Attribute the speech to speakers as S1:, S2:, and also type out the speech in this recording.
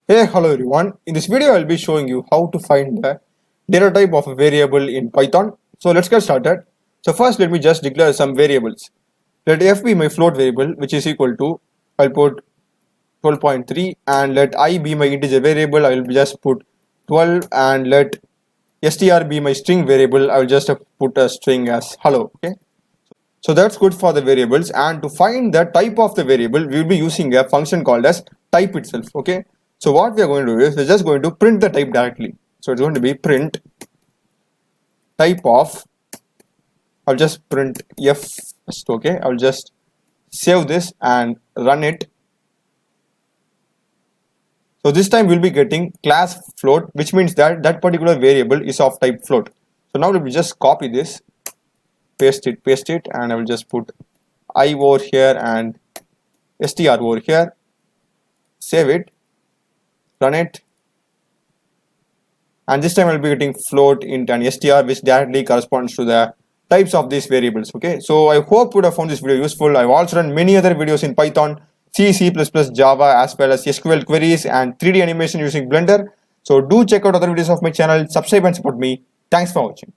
S1: Hey, hello everyone. In this video, I'll be showing you how to find the data type of a variable in Python. So let's get started. So first, let me just declare some variables. Let f be my float variable, which is equal to, I'll put 12.3, and let I be my integer variable, I will just put 12, and let str be my string variable, I will just put a string as hello. Okay. So that's good for the variables, and to find the type of the variable, we will be using a function called as type itself. Okay. So what we are going to do is we're just going to print the type directly. So it's going to be print type of, I'll just print f first. Okay. I'll just save this and run it. So this time we'll be getting class float, which means that that particular variable is of type float. So now let me just copy this, paste it, and I will just put I over here and str over here, save it, run it, and this time I'll be getting float int and str, which directly corresponds to the types of these variables. Okay, so I hope you would have found this video useful. I've also done many other videos in Python, C++, Java, as well as SQL queries and 3D animation using Blender. So do check out other videos of my channel, subscribe and support me. Thanks for watching.